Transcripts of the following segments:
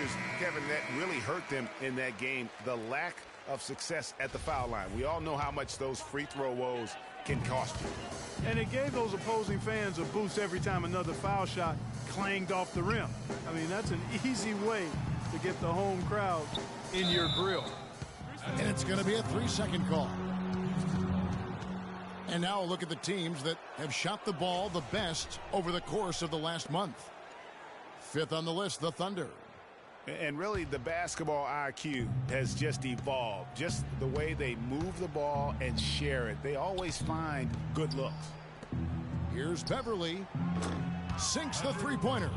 factors, Kevin, that really hurt them in that game, the lack of success at the foul line. We all know how much those free throw woes can cost you. And it gave those opposing fans a boost every time another foul shot clanged off the rim. I mean, that's an easy way to get the home crowd in your grill. And it's going to be a 3-second call. And now look at the teams that have shot the ball the best over the course of the last month. Fifth on the list, the Thunder. And really, the basketball IQ has just evolved. Just the way they move the ball and share it. They always find good looks. Here's Beverly. Sinks the three-pointer.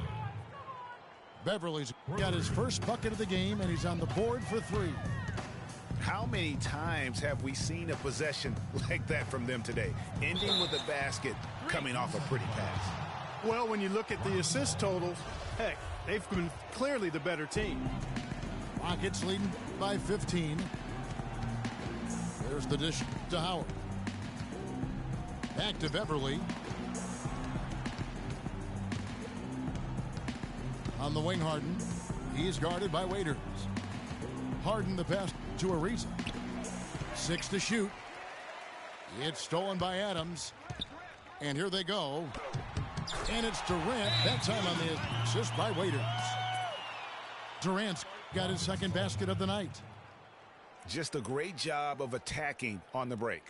Beverly's got his first bucket of the game, and he's on the board for 3. How many times have we seen a possession like that from them today? Ending with a basket, coming off a pretty pass. Well, when you look at the assist totals, heck, they've been clearly the better team. Rockets leading by 15. There's the dish to Howard. Back to Beverly. On the wing, Harden. He's guarded by Waiters. Harden the pass to Ariza. 6 to shoot. It's stolen by Adams. And here they go. And it's Durant. That time on the assist by Waiters. Durant's got his second basket of the night. Just a great job of attacking on the break.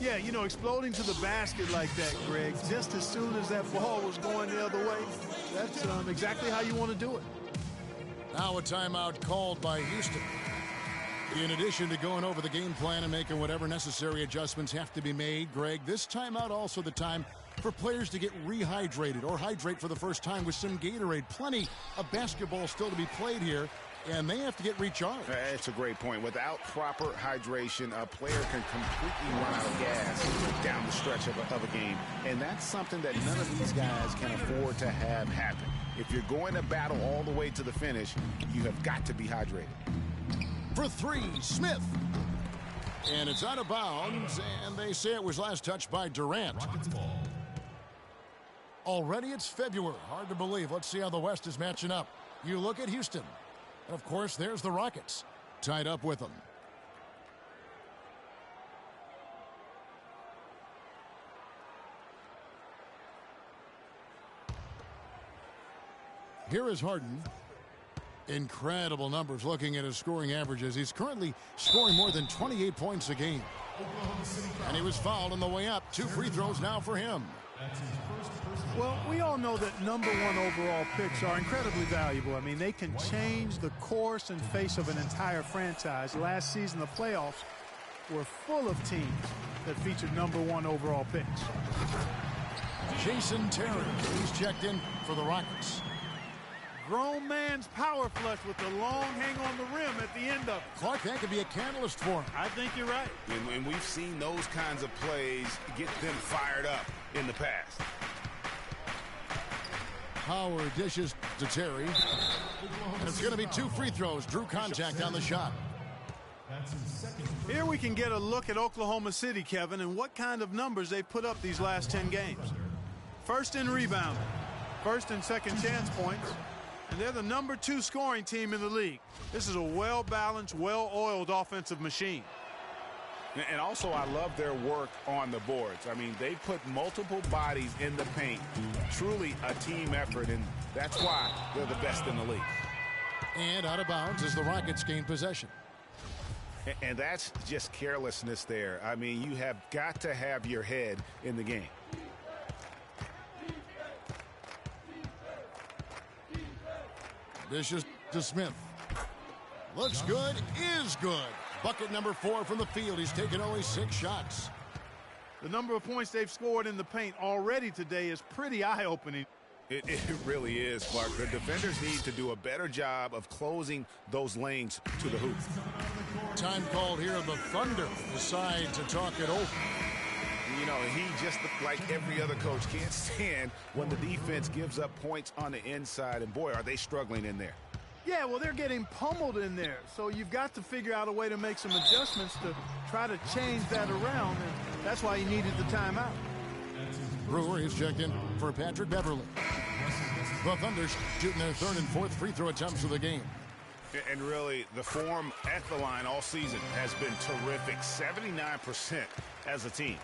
Yeah, you know, exploding to the basket like that, Greg, just as soon as that ball was going the other way, that's exactly how you want to do it. Now a timeout called by Houston. In addition to going over the game plan and making whatever necessary adjustments have to be made, Greg, this timeout also the time for players to get rehydrated or hydrate for the first time with some Gatorade. Plenty of basketball still to be played here, and they have to get recharged. That's a great point. Without proper hydration, a player can completely run out of gas down the stretch of a game, and that's something that none of these guys can afford to have happen. If you're going to battle all the way to the finish, you have got to be hydrated. For 3, Smith. And it's out of bounds, and they say it was last touched by Durant. Already it's February. Hard to believe. Let's see how the West is matching up. You look at Houston. And, of course, there's the Rockets tied up with them. Here is Harden. Incredible numbers looking at his scoring averages. He's currently scoring more than 28 points a game. And he was fouled on the way up. 2 free throws now for him. Well, we all know that #1 overall picks are incredibly valuable. I mean, they can change the course and face of an entire franchise. Last season, the playoffs were full of teams that featured #1 overall picks. Jason Terry, he's checked in for the Rockets. Grown man's power flush with the long hang on the rim at the end of it. Clark, that could be a catalyst for him. I think you're right. And we've seen those kinds of plays get them fired up in the past. Howard dishes to Terry. And it's going to be 2 free throws. Drew contact on the shot. Here we can get a look at Oklahoma City, Kevin, and what kind of numbers they've put up these last 10 games. First in rebounding, first and second chance points, and they're the #2 scoring team in the league. This is a well-balanced, well-oiled offensive machine. And also, I love their work on the boards. I mean, they put multiple bodies in the paint. Truly a team effort, and that's why they're the best in the league. And out of bounds as the Rockets gain possession. And that's just carelessness there. I mean, you have got to have your head in the game. Dishes to Smith. Looks good, is good. Bucket #4 from the field. He's taken only 6 shots. The number of points they've scored in the paint already today is pretty eye-opening. It really is, Clark. The defenders need to do a better job of closing those lanes to the hoop. Time called here. The Thunder decide to talk it over. You know, he just like every other coach can't stand when the defense gives up points on the inside. And, boy, are they struggling in there. Yeah, well, they're getting pummeled in there. So you've got to figure out a way to make some adjustments to try to change that around. And that's why he needed the timeout. Brewer is checked in for Patrick Beverly. The Thunder shooting their 3rd and 4th free throw attempts of the game. And really, the form at the line all season has been terrific. 79% as a team.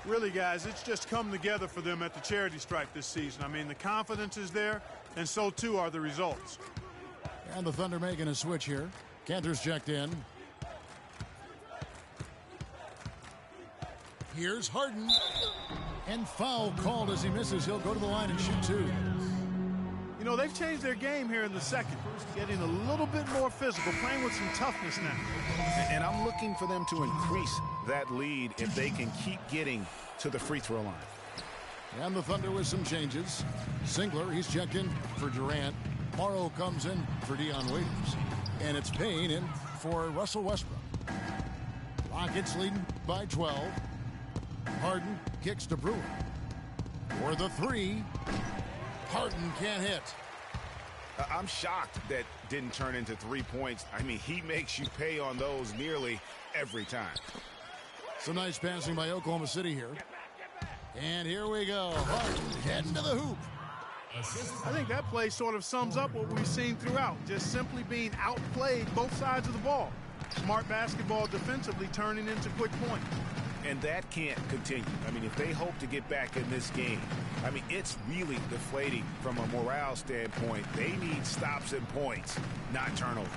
Really, guys, it's just come together for them at the charity stripe this season. I mean, the confidence is there, and so too are the results. And the Thunder making a switch here. Cantor's checked in. Here's Harden. And foul called as he misses. He'll go to the line and shoot two. You know, they've changed their game here in the second. Getting a little bit more physical, playing with some toughness now. And I'm looking for them to increase that lead if they can keep getting to the free throw line. And the Thunder with some changes. Singler, he's checked in for Durant. Morrow comes in for Dion Waiters. And it's Payne in for Russell Westbrook. Rockets leading by 12. Harden kicks to Brewer. For the three. Harden can't hit. I'm shocked that didn't turn into 3 points. I mean, he makes you pay on those nearly every time. Some nice passing by Oklahoma City here. And here we go. Harden heading to the hoop. I think that play sort of sums up what we've seen throughout. Just simply being outplayed both sides of the ball. Smart basketball defensively turning into quick points. And that can't continue. I mean, if they hope to get back in this game, I mean, it's really deflating from a morale standpoint. They need stops and points, not turnover.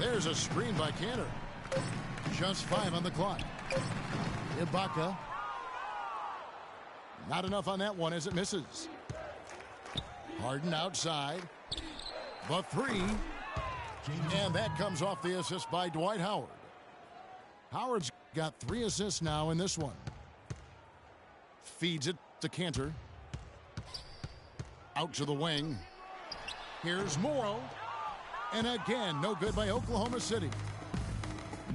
There's a screen by Cantor. Just 5 on the clock. Ibaka. Not enough on that one as it misses. Harden outside. The three. And that comes off the assist by Dwight Howard. Howard's got 3 assists now in this one. Feeds it to Cantor. Out to the wing. Here's Morrow. And again, no good by Oklahoma City.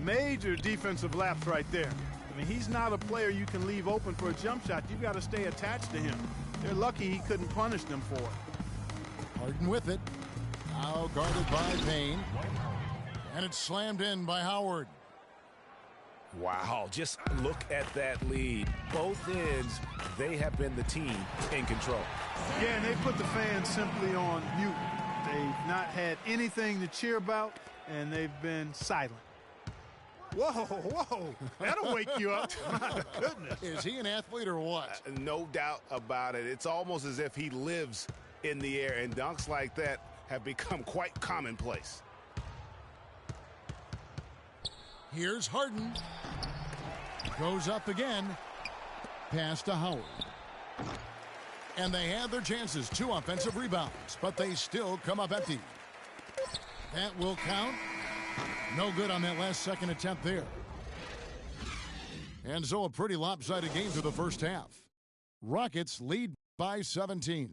Major defensive lapse right there. I mean, he's not a player you can leave open for a jump shot. You've got to stay attached to him. They're lucky he couldn't punish them for it. Harden with it. Now guarded by Payne. And it's slammed in by Howard. Wow, just look at that lead. Both ends, they have been the team in control. Yeah, and they put the fans simply on mute. They've not had anything to cheer about, and they've been silent. Whoa, whoa, that'll wake you up. My goodness. Is he an athlete or what? No doubt about it. It's almost as if he lives in the air, and dunks like that have become quite commonplace. Here's Harden. Goes up again. Pass to Howard. And they had their chances. 2 offensive rebounds, but they still come up empty. That will count. No good on that last second attempt there. And so a pretty lopsided game through the first half. Rockets lead by 17.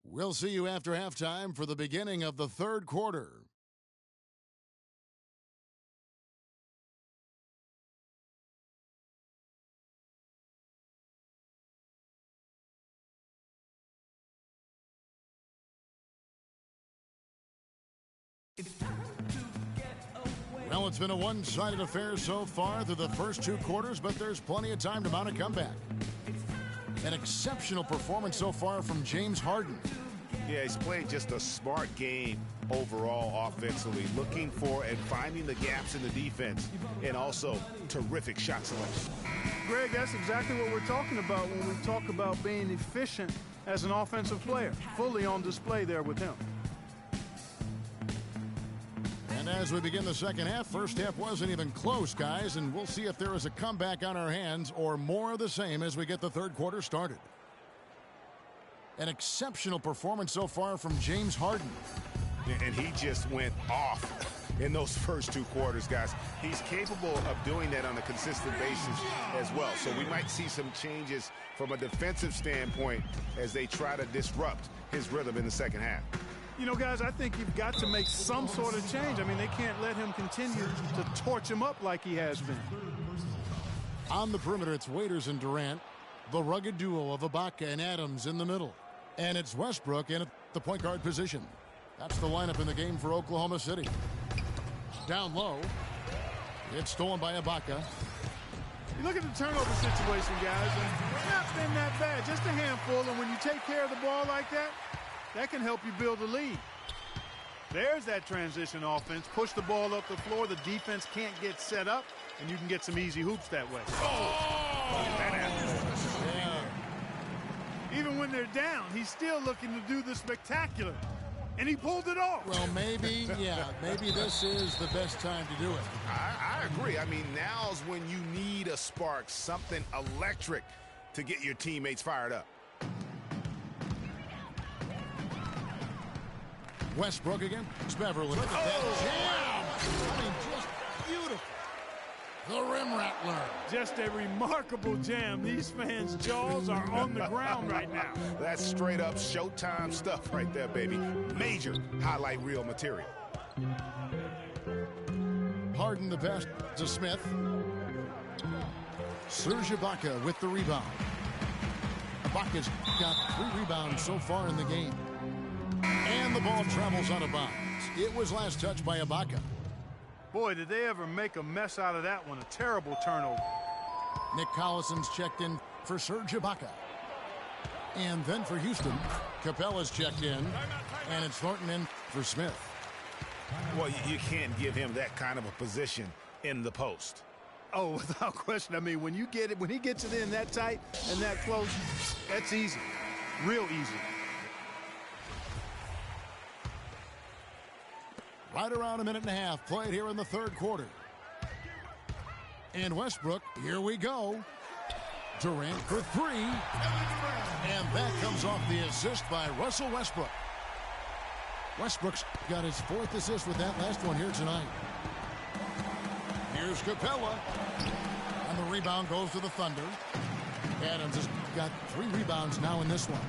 We'll see you after halftime for the beginning of the third quarter. Well, it's been a one-sided affair so far through the first 2 quarters, but there's plenty of time to mount a comeback. An exceptional performance so far from James Harden. Yeah, he's played just a smart game overall offensively, looking for and finding the gaps in the defense, and also terrific shot selection. Greg, that's exactly what we're talking about when we talk about being efficient as an offensive player. Fully on display there with him. And as we begin the second half, first half wasn't even close, guys, and we'll see if there is a comeback on our hands or more of the same as we get the third quarter started. An exceptional performance so far from James Harden. And he just went off in those first 2 quarters, guys. He's capable of doing that on a consistent basis as well. So we might see some changes from a defensive standpoint as they try to disrupt his rhythm in the second half. You know, guys, I think you've got to make some sort of change. I mean, they can't let him continue to torch him up like he has been. On the perimeter, it's Waiters and Durant. The rugged duo of Ibaka and Adams in the middle. And it's Westbrook in at the point guard position. That's the lineup in the game for Oklahoma City. Down low. It's stolen by Ibaka. You look at the turnover situation, guys, and it's not been that bad. Just a handful, and when you take care of the ball like that, that can help you build a lead. There's that transition offense. Push the ball up the floor. The defense can't get set up, and you can get some easy hoops that way. Even when they're down, he's still looking to do the spectacular. And he pulled it off. Well, maybe this is the best time to do it. I agree. I mean, now's when you need a spark, something electric to get your teammates fired up. Westbrook again. It's Beverly. Look at that jam. I mean, just beautiful. The rim rattler. Just a remarkable jam. These fans' jaws are on the ground right now. That's straight up Showtime stuff right there, baby. Major highlight reel material. Harden the pass to Smith. Serge Ibaka with the rebound. Ibaka's got 3 rebounds so far in the game. And the ball travels out of bounds. It was last touched by Ibaka. Boy, did they ever make a mess out of that one. A terrible turnover. Nick Collison's checked in for Serge Ibaka. And then for Houston, Capella's checked in. And it's Thornton in for Smith. Well, you can't give him that kind of a position in the post. Oh, without question. I mean, when he gets it in that tight and that close, that's easy. Real easy. Right around a minute and a half played here in the third quarter. And Westbrook, here we go. Durant for 3. And that comes off the assist by Russell Westbrook. Westbrook's got his 4th assist with that last one here tonight. Here's Capella. And the rebound goes to the Thunder. Adams has got 3 rebounds now in this one.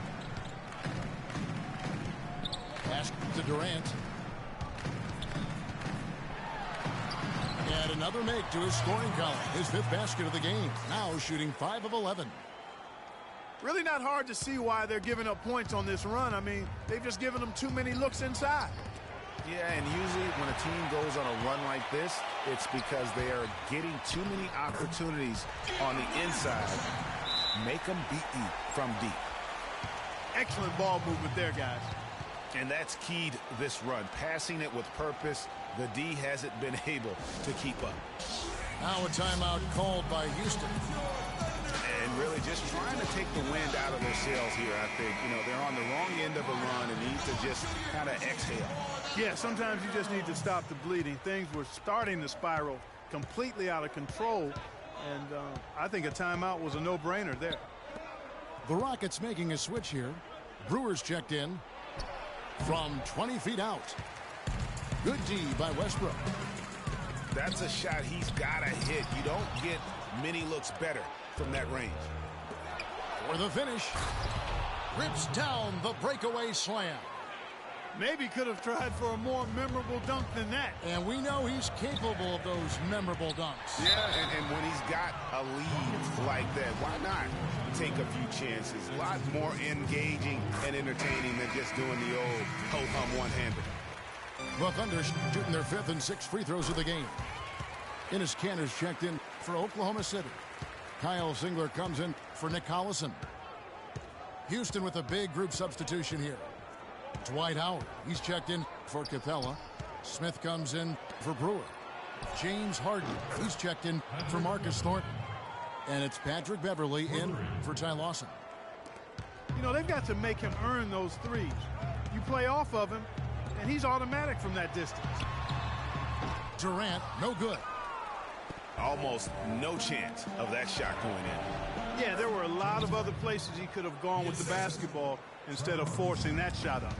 Pass to Durant. And another make to his scoring column. His 5th basket of the game. Now shooting 5 of 11. Really not hard to see why they're giving up points on this run. I mean, they've just given them too many looks inside. Yeah, and usually when a team goes on a run like this, it's because they are getting too many opportunities on the inside. Make them beat you from deep. Excellent ball movement there, guys. And that's keyed this run. Passing it with purpose. The D hasn't been able to keep up. Now a timeout called by Houston. And really just trying to take the wind out of their sails here, I think. You know, they're on the wrong end of a run and need to just kind of exhale. Yeah, sometimes you just need to stop the bleeding. Things were starting to spiral completely out of control. And I think a timeout was a no-brainer there. The Rockets making a switch here. Brewers checked in from 20 feet out. Good D by Westbrook. That's a shot he's got to hit. You don't get many looks better from that range. For the finish. Rips down the breakaway slam. Maybe could have tried for a more memorable dunk than that. And we know he's capable of those memorable dunks. Yeah, and when he's got a lead like that, why not take a few chances? A lot more engaging and entertaining than just doing the old ho-hum one-hander. The Thunder shooting their 5th and 6th free throws of the game. Enes Kanter's checked in for Oklahoma City. Kyle Singler comes in for Nick Collison. Houston with a big group substitution here. Dwight Howard, he's checked in for Capella. Smith comes in for Brewer. James Harden, he's checked in for Marcus Thornton. And it's Patrick Beverly in for Ty Lawson. You know, they've got to make him earn those threes. You play off of him, and he's automatic from that distance. Durant, no good. Almost no chance of that shot going in. Yeah, there were a lot of other places he could have gone with the basketball instead of forcing that shot up.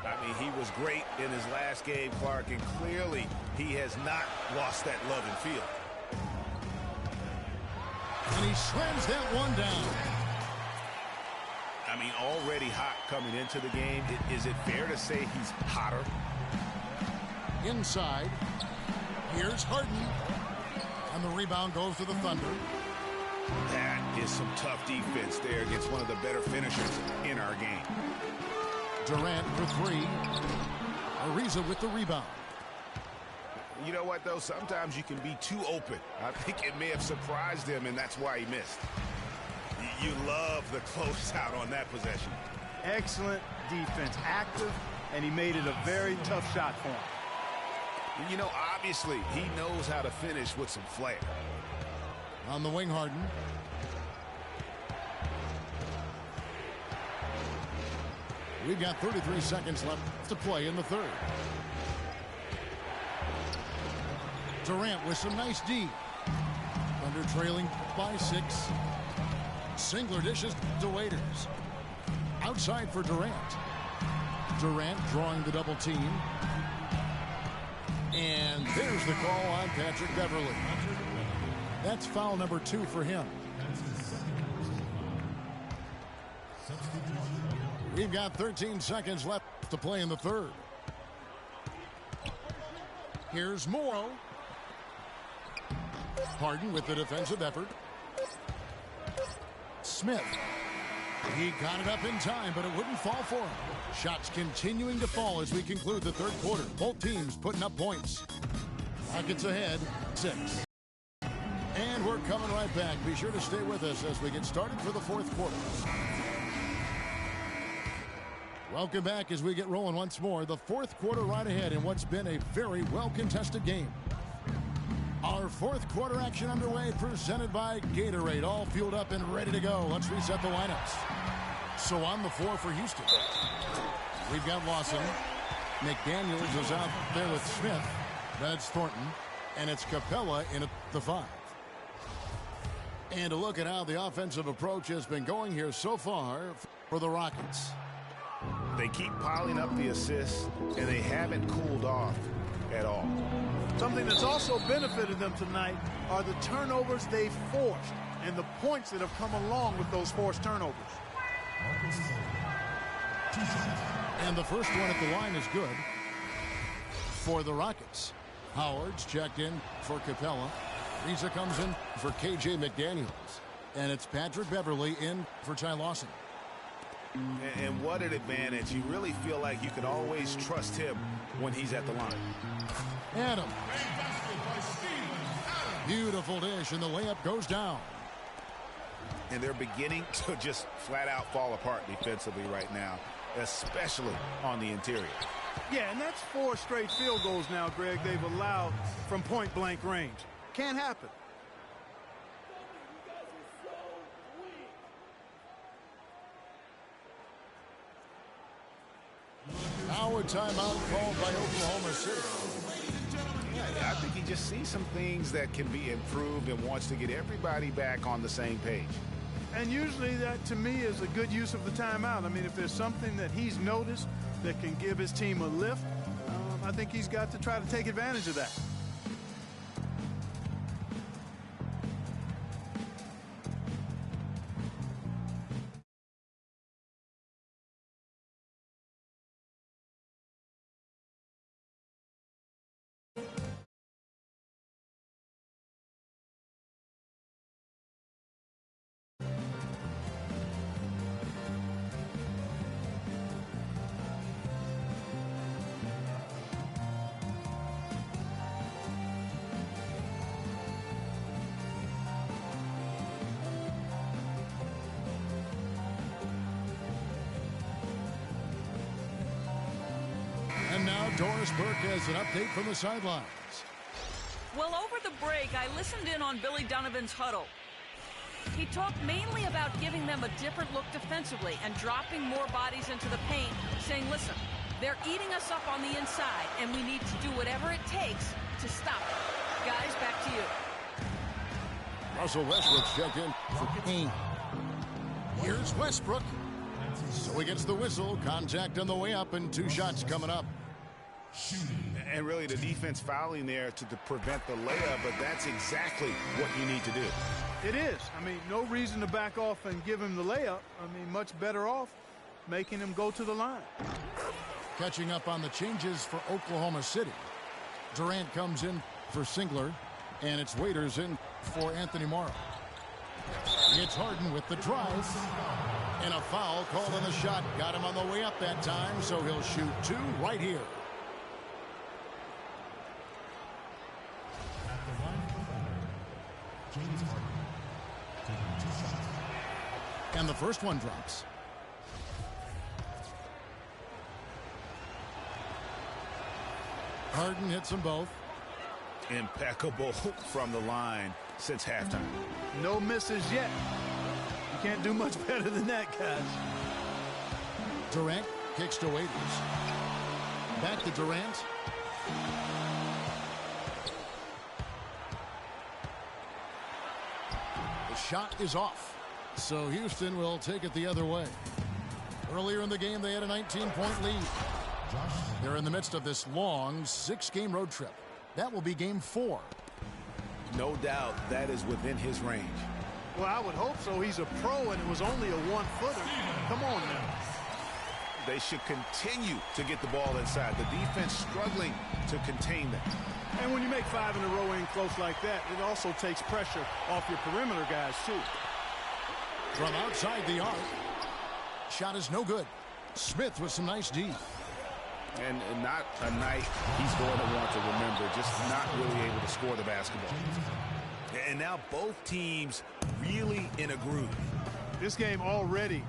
I mean, he was great in his last game, Clark, and clearly he has not lost that love and feel. And he slams that one down. I mean, already hot coming into the game. Is it fair to say he's hotter? Inside. Here's Harden. And the rebound goes to the Thunder. That is some tough defense there against one of the better finishers in our game. Durant for 3. Ariza with the rebound. You know what, though? Sometimes you can be too open. I think it may have surprised him, and that's why he missed. You love the closeout on that possession. Excellent defense. Active, and he made it a very tough shot for him. You know, obviously, he knows how to finish with some flair. On the wing, Harden. We've got 33 seconds left to play in the third. Durant with some nice D. Thunder trailing by 6. Singler dishes to Waiters. Outside for Durant. Durant drawing the double team. And there's the call on Patrick Beverley. That's foul number 2 for him. We've got 13 seconds left to play in the third. Here's Morrow. Harden with the defensive effort. Smith. He got it up in time, but it wouldn't fall for him. Shots continuing to fall as we conclude the third quarter. Both teams putting up points. Rockets ahead, 6. And we're coming right back. Be sure to stay with us as we get started for the fourth quarter. Welcome back as we get rolling once more. The fourth quarter right ahead in what's been a very well-contested game. Our fourth quarter action underway, presented by Gatorade. All fueled up and ready to go. Let's reset the lineups. So on the floor for Houston, we've got Lawson. McDaniels is out there with Smith. Then it's Thornton. And it's Capella in at the 5. And a look at how the offensive approach has been going here so far for the Rockets. They keep piling up the assists, and they haven't cooled off at all. Something that's also benefited them tonight are the turnovers they've forced and the points that have come along with those forced turnovers. And the first one at the line is good for the Rockets. Howard's checked in for Capella. Reza comes in for KJ McDaniels. And it's Patrick Beverley in for Ty Lawson. And what an advantage. You really feel like you can always trust him when he's at the line. Adam. Beautiful dish, and the layup goes down. And they're beginning to just flat out fall apart defensively right now, especially on the interior. Yeah, and that's 4 straight field goals now, Greg, they've allowed from point-blank range. Can't happen. Now a timeout called by Oklahoma City. Yeah, I think he just sees some things that can be improved and wants to get everybody back on the same page. And usually that, to me, is a good use of the timeout. I mean, if there's something that he's noticed that can give his team a lift, I think he's got to try to take advantage of that. And now Doris Burke has an update from the sidelines. Well, over the break, I listened in on Billy Donovan's huddle. He talked mainly about giving them a different look defensively and dropping more bodies into the paint, saying, listen, they're eating us up on the inside, and we need to do whatever it takes to stop it. Guys, back to you. Russell Westbrook's checked in for Payne. Here's Westbrook. So he gets the whistle. Contact on the way up, and 2 shots coming up. And really the defense fouling there to prevent the layup, but that's exactly what you need to do. It is. I mean, no reason to back off and give him the layup. I mean, much better off making him go to the line. Catching up on the changes for Oklahoma City. Durant comes in for Singler, and it's Waiters in for Anthony Morrow. It's Harden with the drive. And a foul called on the shot. Got him on the way up that time, so he'll shoot 2 right here. And the first one drops. Harden hits them both. Impeccable from the line since halftime. No misses yet. You can't do much better than that, guys. Durant kicks to Waiters. Back to Durant. The shot is off. So Houston will take it the other way. Earlier in the game, they had a 19-point lead. They're in the midst of this long 6-game road trip. That will be game 4. No doubt that is within his range. Well, I would hope so. He's a pro, and it was only a one-footer. Come on now. They should continue to get the ball inside. The defense struggling to contain them. And when you make 5 in a row in close like that, it also takes pressure off your perimeter guys, too. From outside the arc. Shot is no good. Smith with some nice D. And not a night he's going to want to remember, just not really able to score the basketball. And now both teams really in a groove. This game already,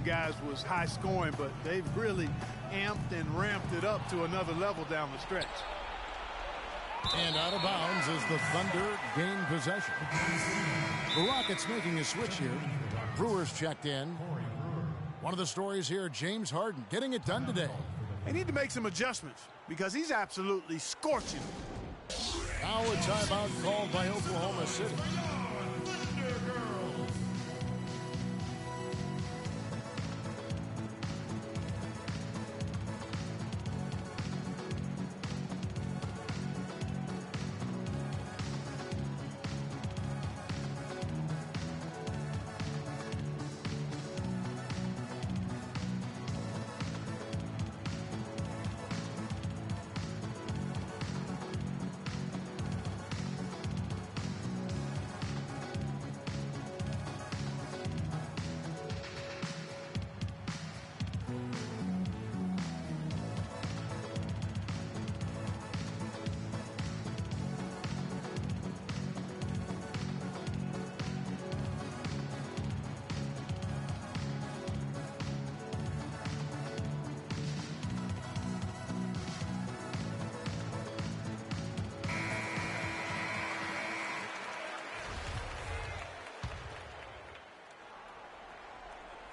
guys, was high scoring, but they've really amped and ramped it up to another level down the stretch. And out of bounds as the Thunder gain possession. The Rockets making a switch here. Brewers checked in. One of the stories here, James Harden getting it done today. They need to make some adjustments because he's absolutely scorching. Now a timeout called by Oklahoma City.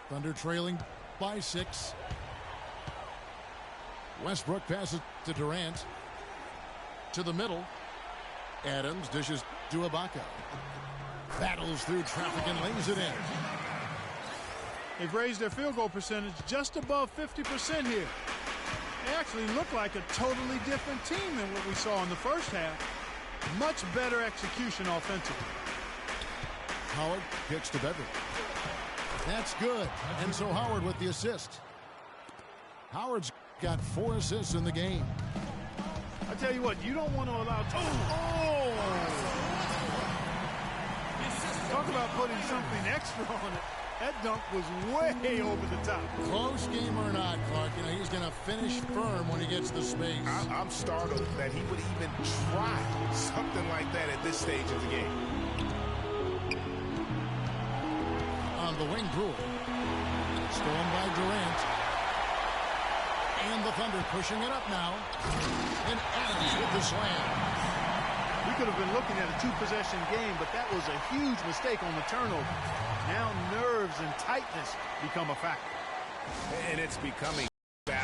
Thunder trailing by 6. Westbrook passes to Durant. To the middle. Adams dishes to Ibaka. Battles through traffic and lays it in. They've raised their field goal percentage just above 50% here. They actually look like a totally different team than what we saw in the first half. Much better execution offensively. Howard kicks to Beverly. That's good. And so Howard with the assist. Howard's got 4 assists in the game. I tell you what, you don't want to allow... Talk about putting something extra on it. That dunk was way over the top. Close game or not, Clark, you know, he's going to finish firm when he gets the space. I'm startled that he would even try something like that at this stage of the game. On the wing, Brewer. Stolen by Durant. And the Thunder pushing it up now. And Adams with the slam. We could have been looking at a 2-possession game, but that was a huge mistake on the turnover. Now nerves and tightness become a factor. And it's becoming